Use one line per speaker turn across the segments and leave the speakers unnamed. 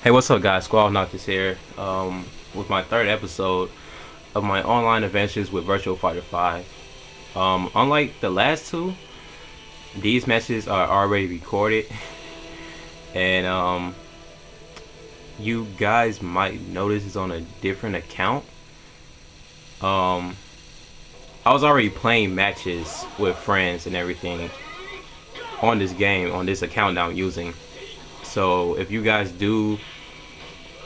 Hey, what's up, guys? SquallNoctis here, with my third episode of my online adventures with Virtual Fighter 5. Unlike the last two, these matches are already recorded, and you guys might notice it's on a different account. I was already playing matches with friends and everything on this game, on this account that I'm using. So if you guys do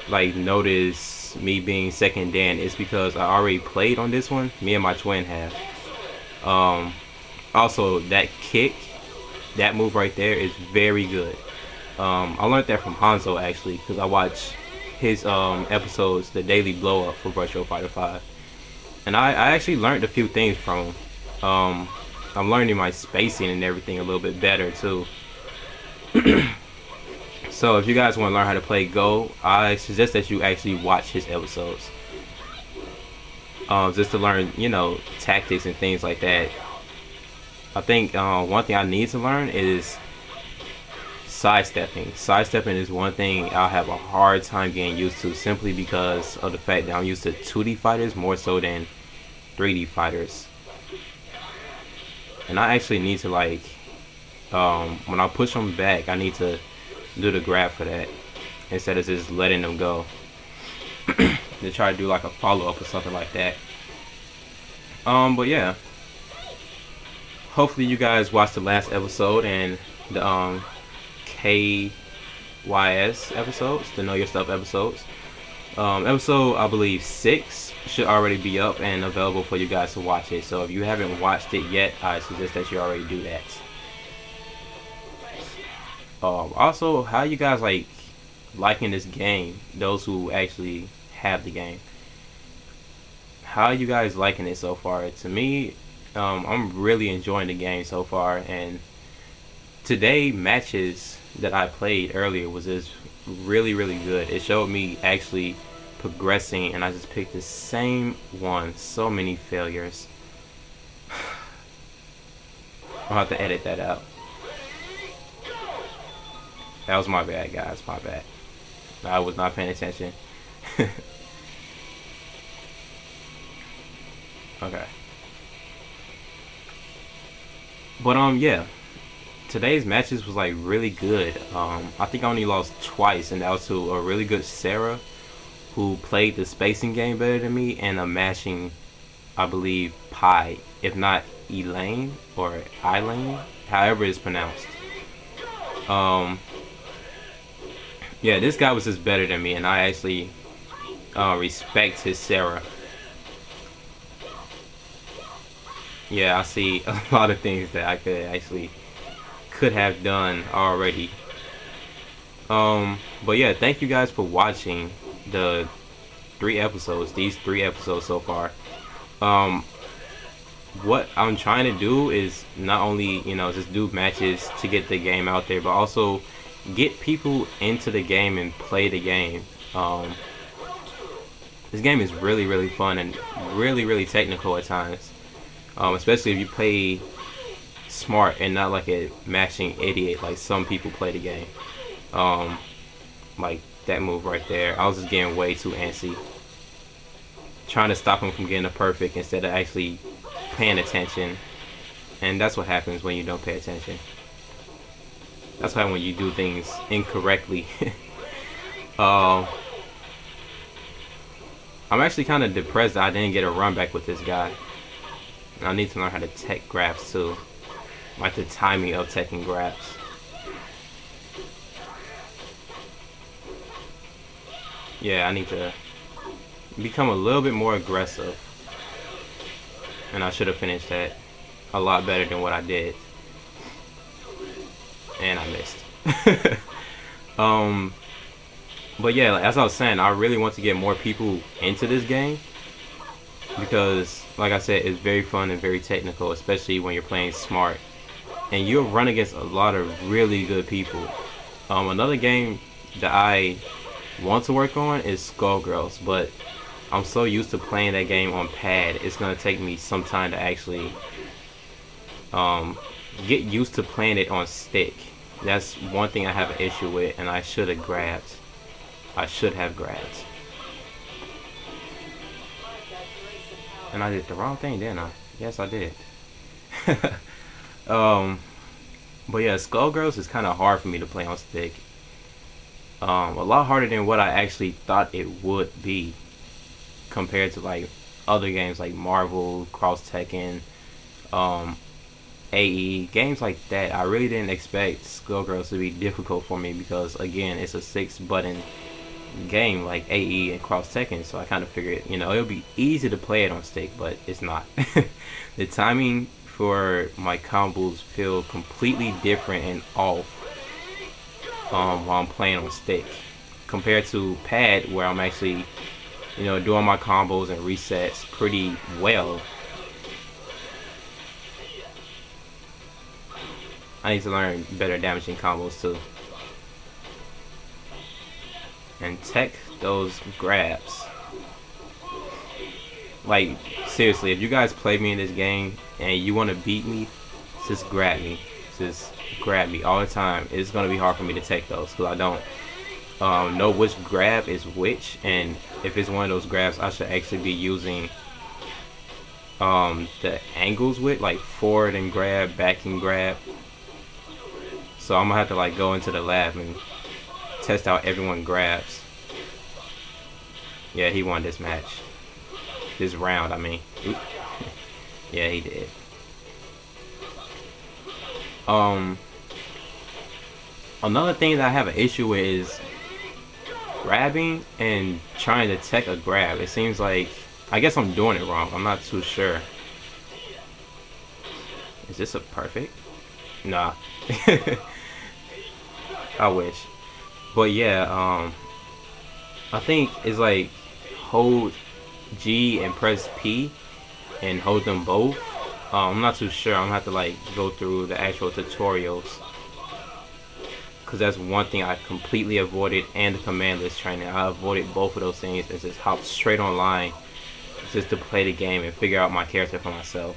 notice me being second Dan, it's because I already played on this one. Me and my twin have. Also, that kick, that move right there is very good. I learned that from Hanzo actually, because I watched his episodes, the daily blow up for Virtual Fighter 5, and I actually learned a few things from him. I'm learning my spacing and everything a little bit better too. So if you guys want to learn how to play Go, I suggest that you actually watch his episodes. Just to learn, tactics and things like that. I think one thing I need to learn is sidestepping. Sidestepping is one thing I'll have a hard time getting used to, simply because of the fact that I'm used to 2D fighters more so than 3D fighters. And I actually need to when I push them back, I need to do the grab for that instead of just letting them go. To try to do like a follow-up or something like that. But yeah, hopefully you guys watched the last episode and the KYS episodes, the Know Your Stuff episodes. Episode, I believe 6 should already be up and available for you guys to watch it. So if you haven't watched it yet, I suggest that you already do that. Also, how you guys liking this game? Those who actually have the game, how are you guys liking it so far? To me, I'm really enjoying the game so far. And today matches that I played earlier was just really good. It showed me actually progressing, and I just picked the same one. So many failures. I'll have to edit that out. That was my bad, guys. My bad. I was not paying attention. Okay. But yeah. Today's matches was really good. I think I only lost twice, and that was to a really good Sarah, who played the spacing game better than me, and a mashing, I believe, Pi, if not Elaine or Elaine, however it's pronounced. Yeah, this guy was just better than me, and I actually respect his Sarah. Yeah, I see a lot of things that I could have done already. But yeah, thank you guys for watching the these 3 episodes so far. What I'm trying to do is not only, just do matches to get the game out there, but also get people into the game and play the game. This game is really fun and really technical at times, especially if you play smart and not like a mashing idiot like some people play the game. Like that move right there, I was just getting way too antsy, trying to stop him from getting a perfect instead of actually paying attention. And that's what happens when you don't pay attention. That's why when you do things incorrectly. I'm actually kind of depressed that I didn't get a run back with this guy. I need to learn how to tech grabs too, like the timing of teching grabs. Yeah, I need to become a little bit more aggressive, and I should have finished that a lot better than what I did. And I missed. But yeah, as I was saying, I really want to get more people into this game, because like I said, it's very fun and very technical, especially when you're playing smart, and you'll run against a lot of really good people. Another game that I want to work on is Skullgirls, but I'm so used to playing that game on pad, it's gonna take me some time to actually get used to playing it on stick. That's one thing I have an issue with, and I should have grabbed. I should have grabs. And I did the wrong thing, didn't I? Yes, I did. um, but yeah, Skullgirls is kind of hard for me to play on stick. A lot harder than what I actually thought it would be compared to like other games like Marvel, Cross Tekken, AE, games like that. I really didn't expect Skullgirls to be difficult for me because again, it's a 6-button game like AE and Cross Tekken, so I kind of figured, you know, it'll be easy to play it on stick, but it's not. The timing for my combos feel completely different and off while I'm playing on stick compared to pad where I'm actually, you know, doing my combos and resets pretty well. I need to learn better damaging combos too. And tech those grabs. Like, seriously, if you guys play me in this game and you want to beat me, just grab me. Just grab me all the time. It's going to be hard for me to take those because I don't know which grab is which. And if it's one of those grabs, I should actually be using the angles with, like forward and grab, back and grab. So I'm going to have to like go into the lab and test out everyone grabs. Yeah, he won this match. This round, I mean. Yeah, he did. Another thing that I have an issue with is grabbing and trying to tech a grab. It seems like, I guess I'm doing it wrong. I'm not too sure. Is this a perfect? Nah. I wish. But yeah, I think it's like hold G and press P and hold them both. I'm not too sure. I'm gonna have to like go through the actual tutorials because that's one thing I completely avoided, and the command list training. I avoided both of those things and just hop straight online just to play the game and figure out my character for myself.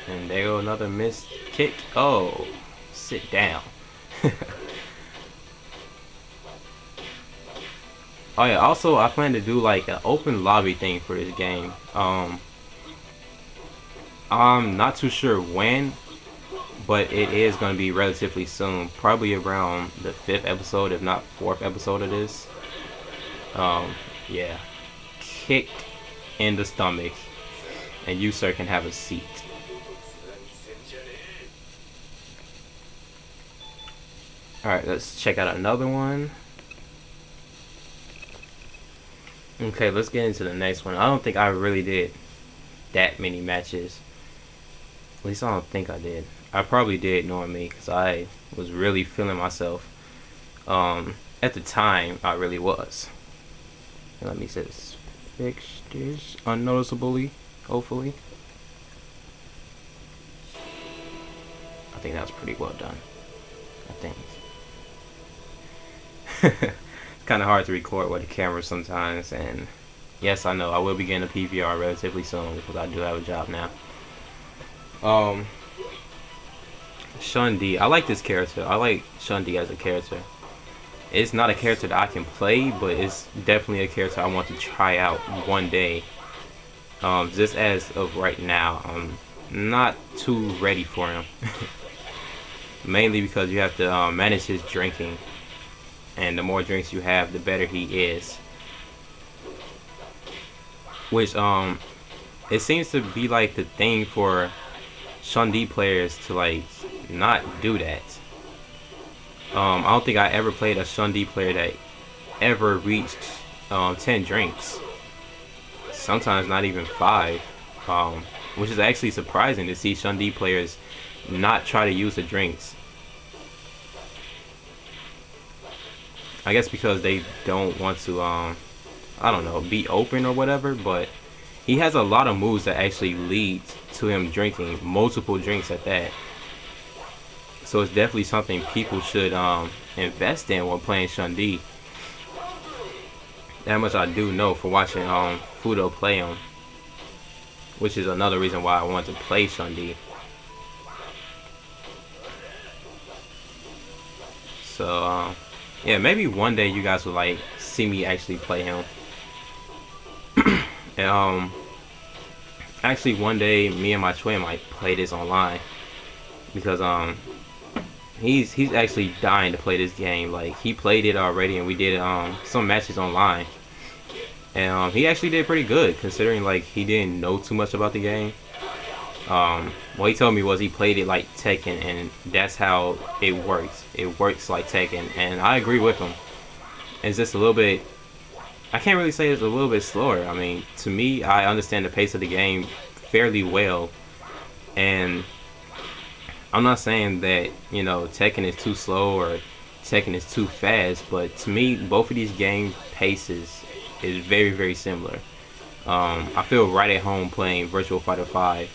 And there go another missed kick. Oh, sit down. Oh yeah, also I plan to do like an open lobby thing for this game. I'm not too sure when, but it is going to be relatively soon, probably around the 5th episode, if not 4th episode of this. Yeah, kicked in the stomach, and you sir can have a seat. Alright, let's check out another one. Okay, let's get into the next one. I don't think I really did that many matches. At least I don't think I did. I probably did, knowing me, because I was really feeling myself. At the time, I really was. Let me just fix this unnoticeably, hopefully. I think that was pretty well done. I think. It's kind of hard to record with the camera sometimes, and yes, I know I will be getting a PVR relatively soon because I do have a job now. Shun-Di, I like this character. I like Shun-Di as a character. It's not a character that I can play, but it's definitely a character I want to try out one day. Just as of right now, I'm not too ready for him. Mainly because you have to manage his drinking. And the more drinks you have, the better he is. Which, it seems to be like the thing for Shun-Di players to like not do that. I don't think I ever played a Shun-Di player that ever reached 10 drinks. Sometimes not even 5. Which is actually surprising to see Shun-Di players not try to use the drinks. I guess because they don't want to, I don't know, be open or whatever, but he has a lot of moves that actually lead to him drinking multiple drinks at that. So it's definitely something people should invest in while playing Shun-Di. That much I do know for watching Fudo play him, which is another reason why I want to play So yeah, maybe one day you guys will like see me actually play him. And actually one day me and my twin might play this online because he's actually dying to play this game. Like he played it already and we did some matches online. And he actually did pretty good considering like he didn't know too much about the game. What he told me was he played it like Tekken, and that's how it works. It works like Tekken, and I agree with him. It's just a little bit. I can't really say it's a little bit slower. I mean, to me, I understand the pace of the game fairly well, and I'm not saying that Tekken is too slow or Tekken is too fast, but to me, both of these game paces is very, very similar. I feel right at home playing Virtua Fighter 5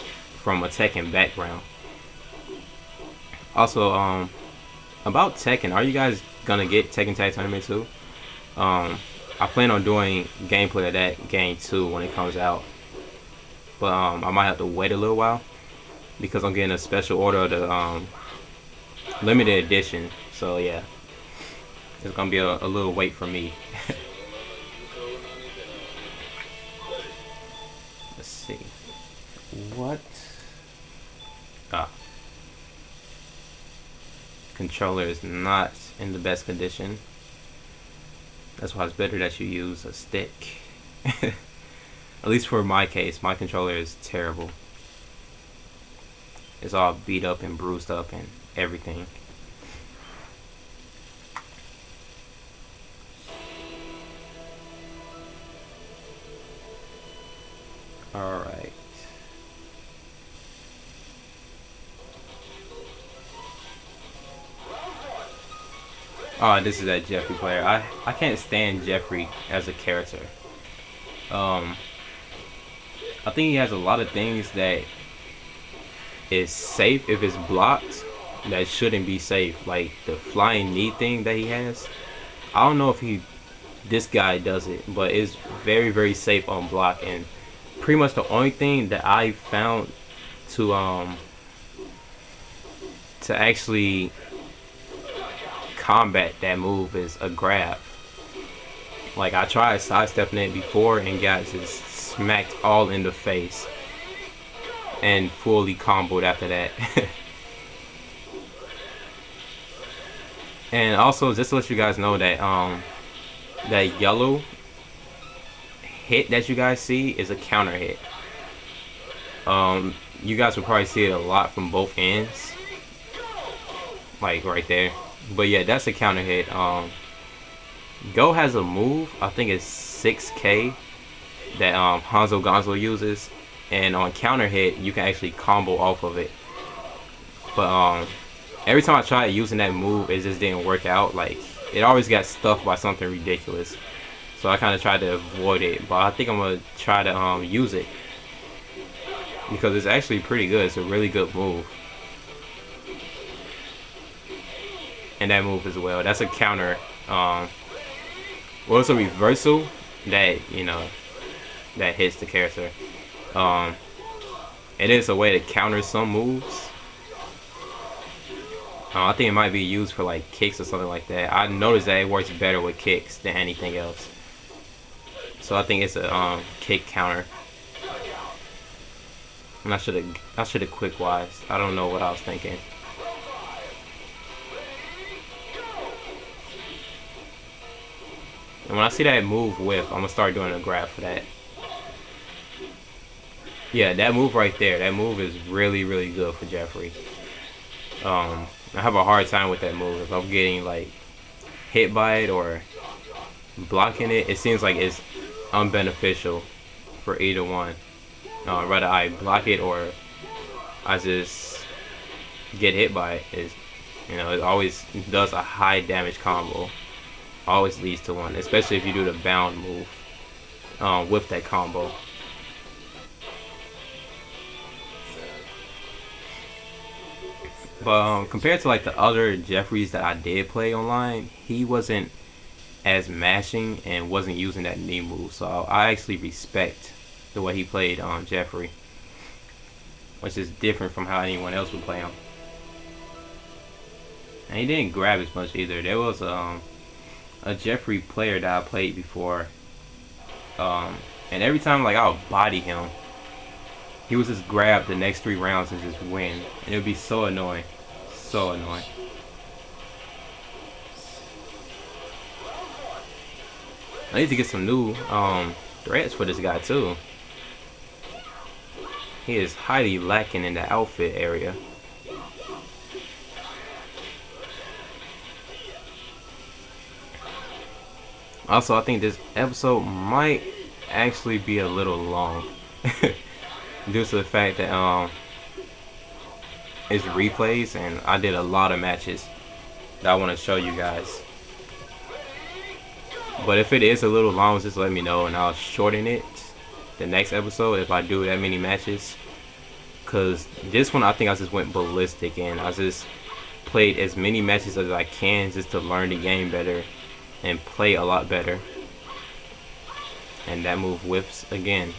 from a Tekken background. Also, about Tekken, are you guys gonna get Tekken Tag Tournament 2? I plan on doing gameplay of that game too when it comes out, but I might have to wait a little while because I'm getting a special order of the limited edition. So yeah, it's gonna be a little wait for me. Let's see. What? Controller is not in the best condition. That's why it's better that you use a stick. At least for my case, my controller is terrible. It's all beat up and bruised up and everything. Alright. Oh, this is that Jeffrey player. I can't stand Jeffrey as a character. I think he has a lot of things that is safe if it's blocked that shouldn't be safe. Like the flying knee thing that he has. I don't know if this guy does it, but it's very, very safe on block, and pretty much the only thing that I found to actually combat that move is a grab. Like I tried sidestepping it before and got just smacked all in the face and fully comboed after that. And also just to let you guys know that that yellow hit that you guys see is a counter hit. You guys will probably see it a lot from both ends, like right there. But yeah, that's a counter hit. Go has a move, I think it's 6K, that Hanzo Gonzo uses, and on counter hit you can actually combo off of it. But every time I tried using that move, it just didn't work out. Like it always got stuck by something ridiculous, so I kind of tried to avoid it. But I think I'm gonna try to use it because it's actually pretty good. It's a really good move. And that move as well, that's a counter. Well, it's a reversal that that hits the character. It is a way to counter some moves. I think it might be used for like kicks or something like that. I noticed that it works better with kicks than anything else, so I think it's a kick counter. And I should have quick wise. I don't know what I was thinking. And when I see that move whip, I'm gonna start doing a grab for that. Yeah, that move right there, that move is really, really good for Jeffrey. I have a hard time with that move. If I'm getting like hit by it or blocking it, it seems like it's unbeneficial for either one. Rather I block it or I just get hit by it. It always does a high damage combo. Always leads to one, especially if you do the bound move with that combo. But compared to like the other Jeffreys that I did play online, he wasn't as mashing and wasn't using that knee move. So I actually respect the way he played Jeffrey, which is different from how anyone else would play him. And he didn't grab as much either. There was a Jeffrey player that I played before, and every time like I would body him, he would just grab the next 3 rounds and just win, and it would be so annoying, so annoying. I need to get some new threads for this guy too. He is highly lacking in the outfit area. Also, I think this episode might actually be a little long due to the fact that it's replays and I did a lot of matches that I want to show you guys. But if it is a little long, just let me know and I'll shorten it the next episode if I do that many matches. Cause this one I think I just went ballistic and I just played as many matches as I can just to learn the game better and play a lot better. And that move whiffs again.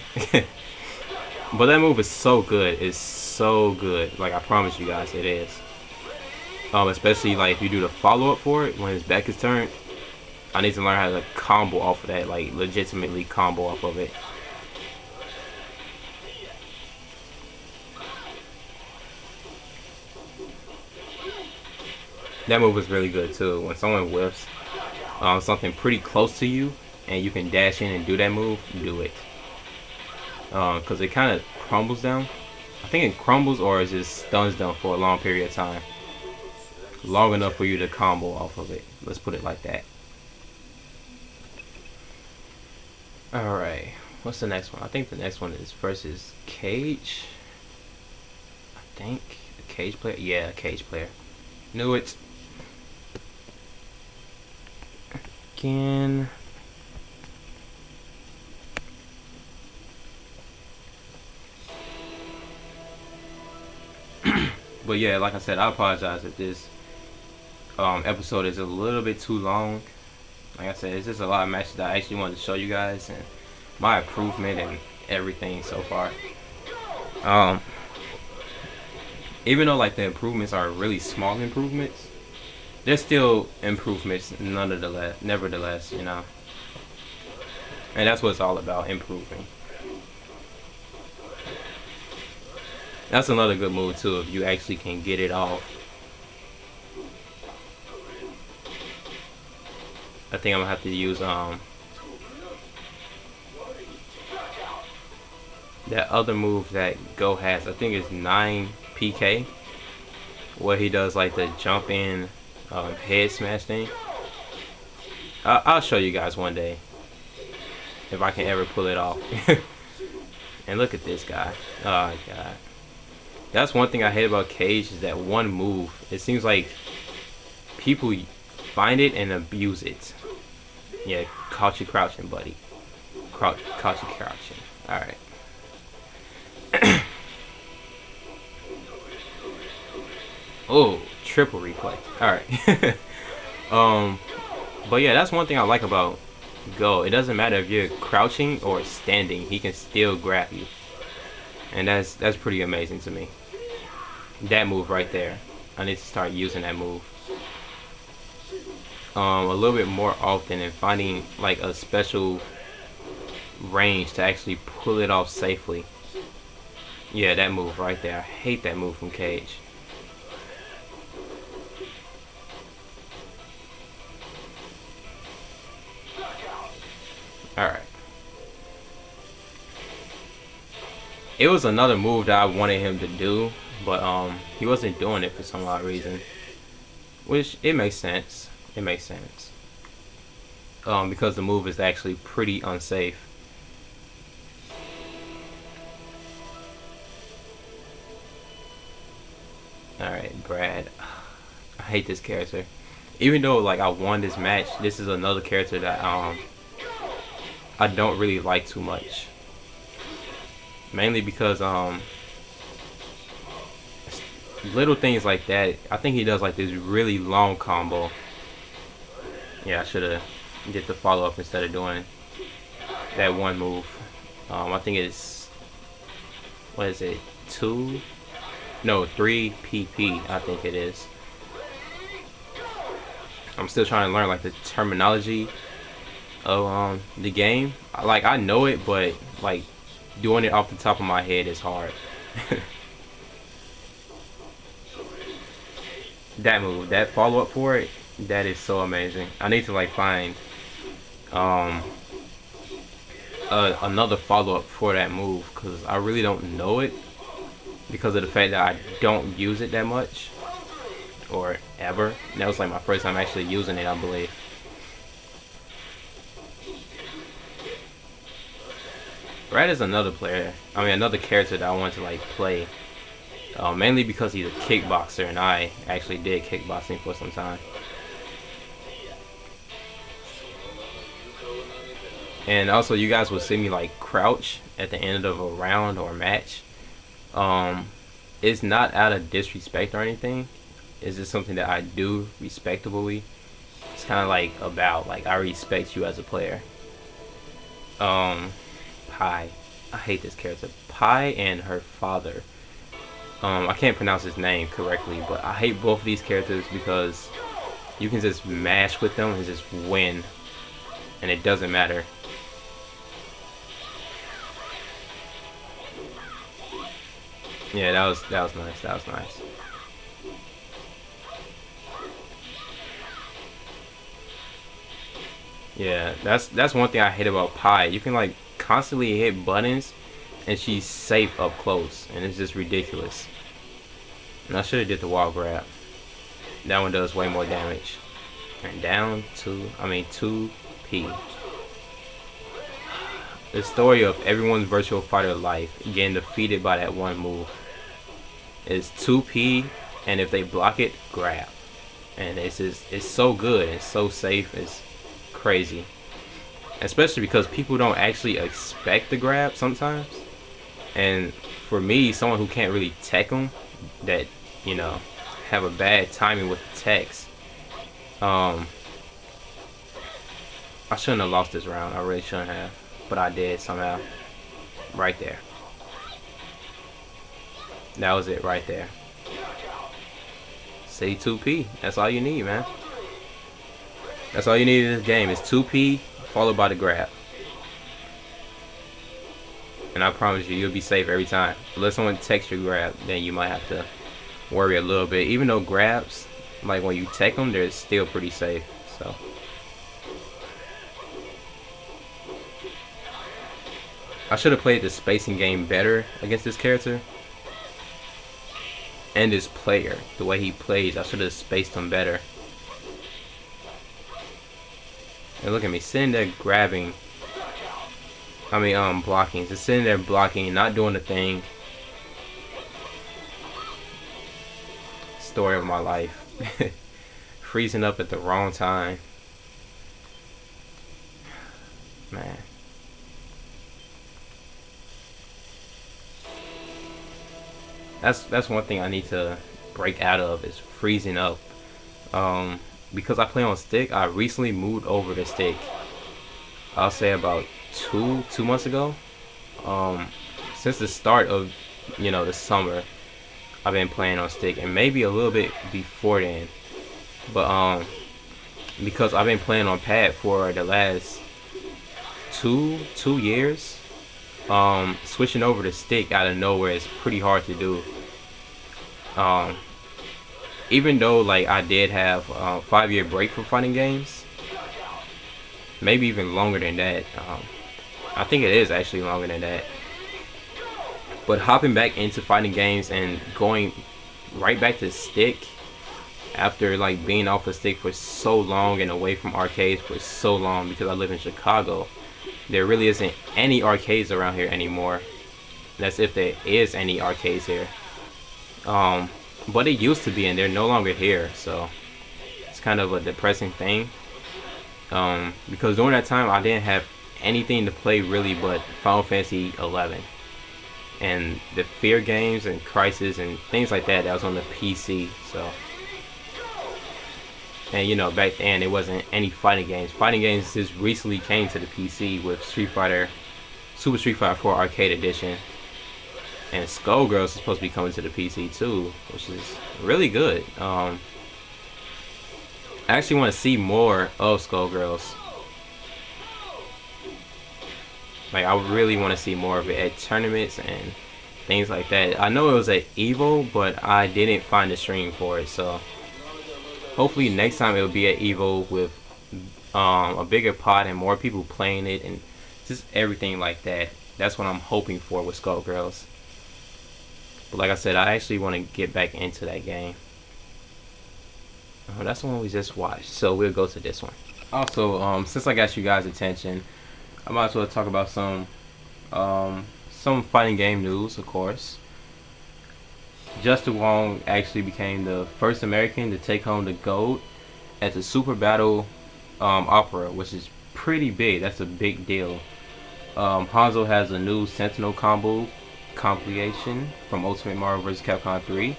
But that move is so good. It's so good. Like I promise you guys, it is. Especially like if you do the follow up for it when his back is turned. I need to learn how to combo off of that, like legitimately combo off of it. That move is really good too. When someone whiffs something pretty close to you and you can dash in and do that move, do it. Because it kind of crumbles them. I think it crumbles or it just stuns them for a long period of time. Long enough for you to combo off of it. Let's put it like that. Alright, what's the next one? I think the next one is versus Cage. I think a Cage player. Yeah, a Cage player. Knew it. Again. But yeah, like I said, I apologize if this episode is a little bit too long. Like I said, it's just a lot of matches that I actually wanted to show you guys and my improvement and everything so far. Even though like the improvements are really small improvements, they're still improvements nevertheless, you know. And that's what it's all about, improving. That's another good move too, if you actually can get it off. I think I'm gonna have to use that other move that Go has. I think it's 9 PK, where he does like the jump in head smash thing. I'll show you guys one day if I can ever pull it off. And look at this guy. Oh god. That's one thing I hate about Cage, is that one move. It seems like people find it and abuse it. Yeah, caught you crouching, buddy. Caught you crouching. Alright. Oh, triple replay. Alright. But yeah, that's one thing I like about Go. It doesn't matter if you're crouching or standing, he can still grab you. And that's pretty amazing to me. That move right there. I need to start using that move a little bit more often and finding like a special range to actually pull it off safely. Yeah, that move right there. I hate that move from Cage. Alright. It was another move that I wanted him to do, but he wasn't doing it for some odd reason. Which, it makes sense. It makes sense. Because the move is actually pretty unsafe. Alright, Brad. I hate this character. Even though like I won this match, this is another character that I don't really like too much. Mainly because little things like that. I think he does like this really long combo. Yeah, I should have did the follow up instead of doing that one move. I think it's, what is it, 3 PP, I think it is. I'm still trying to learn like the terminology of the game. Like I know it, but like doing it off the top of my head is hard. That move, that follow up for it, that is so amazing. I need to like find um another follow up for that move because I really don't know it because of the fact that I don't use it that much or ever. That was like my first time actually using it, I believe. Brad is another player. I mean, another character that I want to like play. Mainly because he's a kickboxer, and I actually did kickboxing for some time. And also, you guys will see me like crouch at the end of a round or a match. It's not out of disrespect or anything. It's just something that I do respectably. It's kind of like about like I respect you as a player. Pi. I hate this character. Pi and her father. I can't pronounce his name correctly, but I hate both of these characters because you can just mash with them and just win, and it doesn't matter. Yeah, that was nice. That was nice. Yeah, that's one thing I hate about Pi. You can like constantly hit buttons and she's safe up close, and it's just ridiculous. And I should have did the wall grab. That one does way more damage. And down to, 2P. The story of everyone's Virtual Fighter life getting defeated by that one move is 2P, and if they block it, grab. And it's so good, it's so safe, it's crazy. Especially because people don't actually expect the grab sometimes. And for me, someone who can't really tech them, that, you know, have a bad timing with the techs, I shouldn't have lost this round. I really shouldn't have. But I did somehow. Right there. That was it right there. Say 2P. That's all you need, man. That's all you need in this game is 2P followed by the grab. And I promise you'll be safe every time. Unless someone takes your grab, then you might have to worry a little bit. Even though grabs, like when you take them, they're still pretty safe. So I should have played the spacing game better against this character. And this player, the way he plays, I should have spaced him better. And look at me, sitting there grabbing. Blocking. Just sitting there blocking, not doing the thing. Story of my life. Freezing up at the wrong time. Man. That's one thing I need to break out of is freezing up. Because I play on stick, I recently moved over to stick. I'll say about two months ago. Since the start of, the summer, I've been playing on stick, and maybe a little bit before then. But because I've been playing on pad for the last two years, switching over to stick out of nowhere is pretty hard to do. Even though like I did have a 5-year break from fighting games, maybe even longer than that. I think it is actually longer than that. But hopping back into fighting games and going right back to stick after like being off of stick for so long and away from arcades for so long, because I live in Chicago, there really isn't any arcades around here anymore. That's if there is any arcades here. But it used to be, and they're no longer here, so it's kind of a depressing thing. Because during that time I didn't have anything to play really but Final Fantasy 11 and the Fear games and Crisis and things like that was on the PC. So, and back then it wasn't any fighting games. Fighting games just recently came to the PC with Super Street Fighter 4 Arcade Edition, and Skullgirls is supposed to be coming to the PC too, which is really good. I actually want to see more of Skullgirls. Like, I really want to see more of it at tournaments and things like that. I know it was at Evo, but I didn't find a stream for it, so hopefully next time it'll be at Evo with a bigger pot and more people playing it and just everything like that. That's what I'm hoping for with Skullgirls. But like I said, I actually want to get back into that game. Oh, that's the one we just watched, so we'll go to this one. Also, since I got you guys' attention, I might as well talk about some fighting game news, of course. Justin Wong actually became the first American to take home the gold at the Super Battle Opera, which is pretty big. That's a big deal. Hanzo has a new Sentinel combo compilation from Ultimate Mario vs. Capcom 3.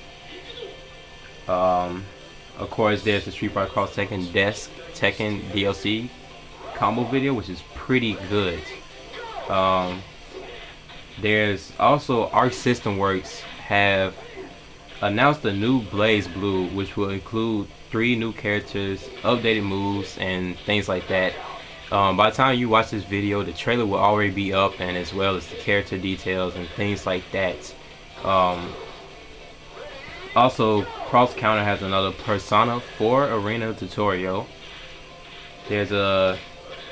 Of course, there's the Street Fighter Cross Tekken DLC combo video, which is pretty good. There's also Arc System Works have announced a new Blaze Blue, which will include 3 new characters, updated moves, and things like that. By the time you watch this video, the trailer will already be up, and as well as the character details and things like that. Also, Cross Counter has another Persona 4 Arena tutorial. There's a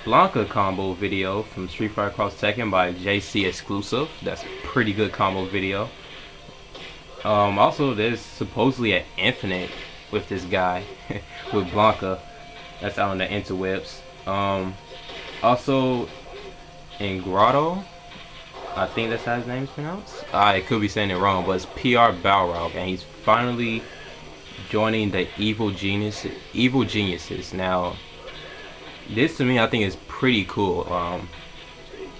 Blanca combo video from Street Fighter Cross Tekken by JC Exclusive. That's a pretty good combo video. Also, there's supposedly an Infinite with this guy, with Blanca. That's out on the interwebs. Also, in Grotto, I think that's how his name is pronounced. I could be saying it wrong, but it's PR Balrog, and he's finally joining the Evil Geniuses. Now, this to me, I think is pretty cool.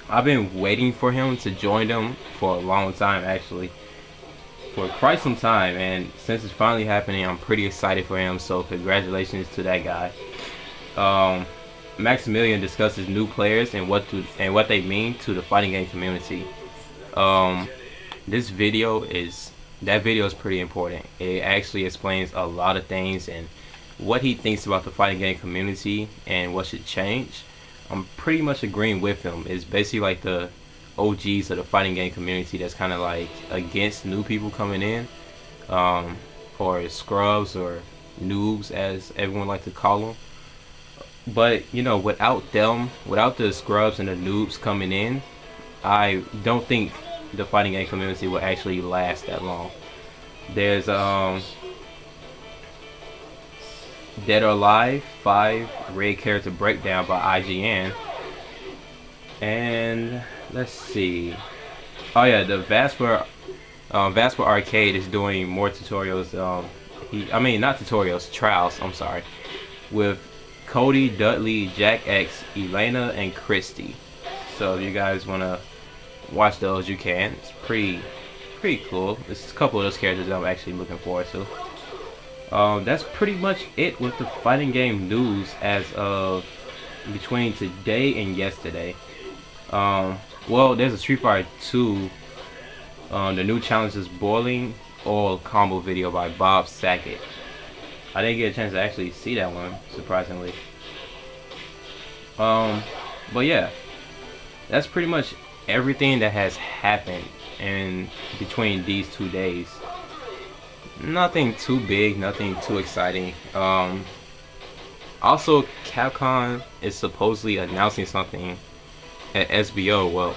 I've been waiting for him to join them for a long time, actually, for quite some time, and since it's finally happening, I'm pretty excited for him. So congratulations to that guy. Maximilian discusses new players and what they mean to the fighting game community. This video is pretty important. It actually explains a lot of things and what he thinks about the fighting game community and what should change. I'm pretty much agreeing with him. It's basically like the OGs of the fighting game community that's kind of like against new people coming in, or scrubs or noobs as everyone likes to call them. But you know, without the scrubs and the noobs coming in, I don't think the fighting game community will actually last that long. There's Dead or Alive 5 Red Character Breakdown by IGN. And let's see. Oh yeah, the Vasper Arcade is doing more tutorials. Not tutorials, trials. I'm sorry, with Cody, Dudley, Jack X, Elena, and Christy. So if you guys want to watch those, you can. It's pretty cool. There's a couple of those characters that I'm actually looking forward to. That's pretty much it with the fighting game news as of between today and yesterday. Well, there's a Street Fighter 2, the new Challenges Boiling Oil combo video by Bob Saget. I didn't get a chance to actually see that one, surprisingly. But yeah, that's pretty much everything that has happened in between these 2 days. Nothing too big, nothing too exciting. Also, Capcom is supposedly announcing something at SBO. Well,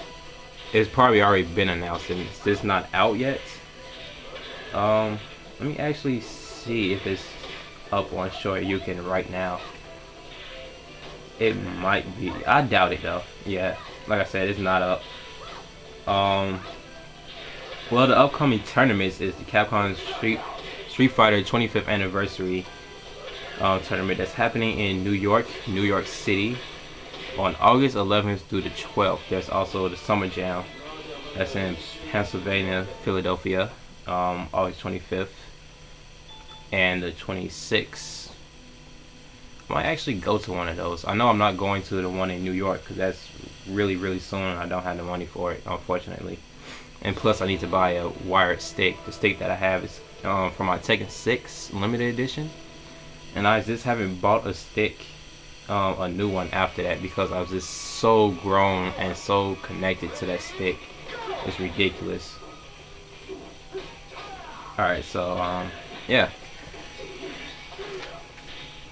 it's probably already been announced and it's just not out yet. Let me actually see if it's up on Shoryuken right now. It might be. I doubt it though. Yeah, like I said, it's not up. Well, the upcoming tournaments is the Capcom Street Fighter 25th Anniversary tournament that's happening in New York City on August 11th through the 12th. There's also the Summer Jam that's in Pennsylvania, Philadelphia, August 25th and the 26th. I might actually go to one of those. I know I'm not going to the one in New York because that's really soon and I don't have the money for it, unfortunately. And plus I need to buy a wired stick. The stick that I have is from my Tekken 6 limited edition. and I just haven't bought a stick, a new one after that, because I was just so grown and so connected to that stick. It's ridiculous. Alright, so yeah.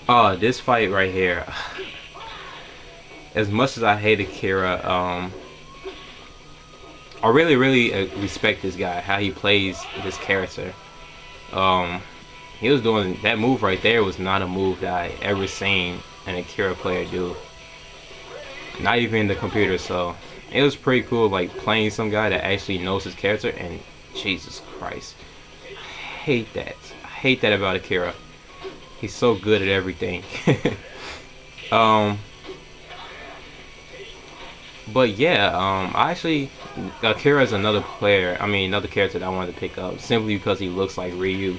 Oh, this fight right here. As much as I hate Akira, I really respect this guy, how he plays this character. He was doing that move right there was not a move that I ever seen an Akira player do. Not even in the computer, so it was pretty cool, like playing some guy that actually knows his character. And Jesus Christ, I hate that. I hate that about Akira. He's so good at everything. But yeah, I actually, Akira is another player. I mean, another character that I wanted to pick up simply because he looks like Ryu,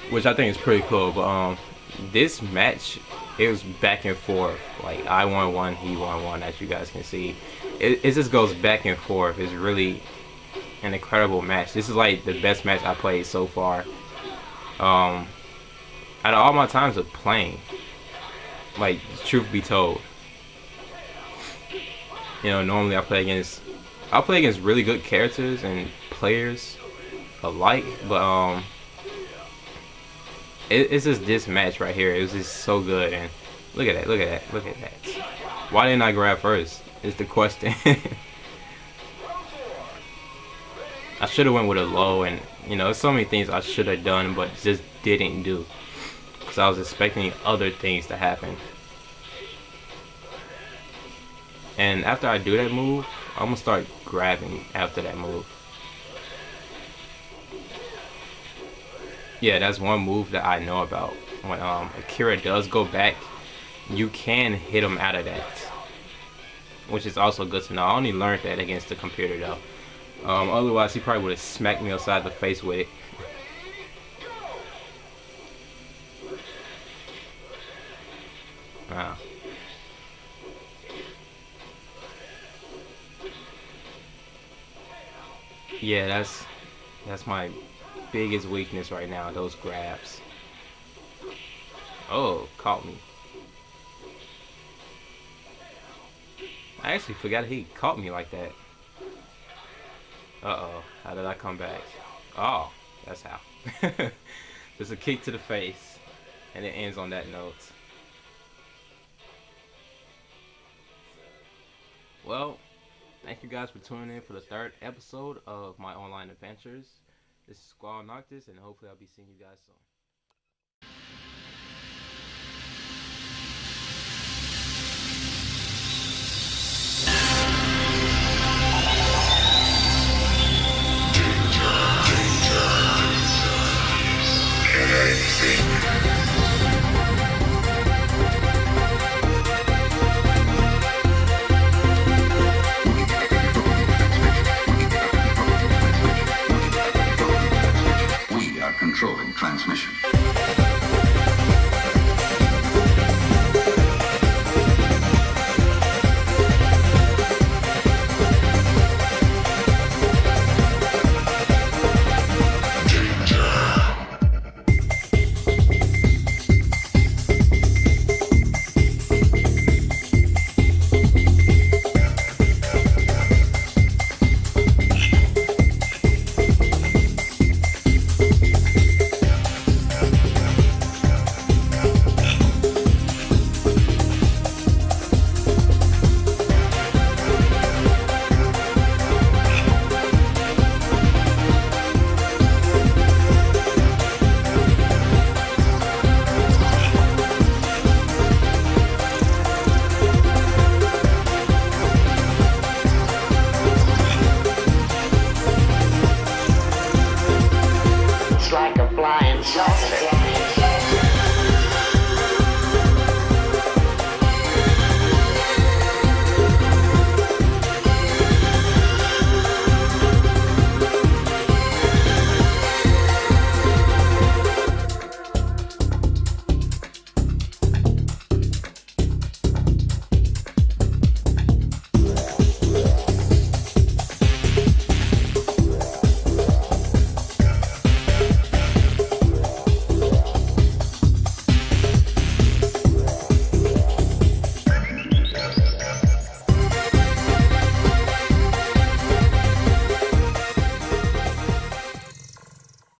which I think is pretty cool. But this match, it was back and forth. Like I won one, he won one, as you guys can see. It just goes back and forth. It's really an incredible match. This is like the best match I played so far. Out of all my times of playing, like truth be told, you know, normally I play against really good characters and players alike, but it's just this match right here. It was just so good. And look at that, look at that, look at that. Why didn't I grab first is the question. I should have went with a low, and you know, there's so many things I should have done but just didn't do, because I was expecting other things to happen. And after I do that move, I'm gonna start grabbing after that move. Yeah, that's one move that I know about. When Akira does go back, you can hit him out of that, which is also good to know. I only learned that against the computer though. Otherwise, he probably would have smacked me upside the face with it. Wow. Yeah, that's my biggest weakness right now, those grabs. Oh, caught me. I actually forgot he caught me like that. Uh-oh, how did I come back? Oh, that's how. Just a kick to the face, and it ends on that note. Well, thank you guys for tuning in for the 3rd episode of my online adventures. This is SquallNoctis, and hopefully I'll be seeing you guys soon.
Controlling transmission.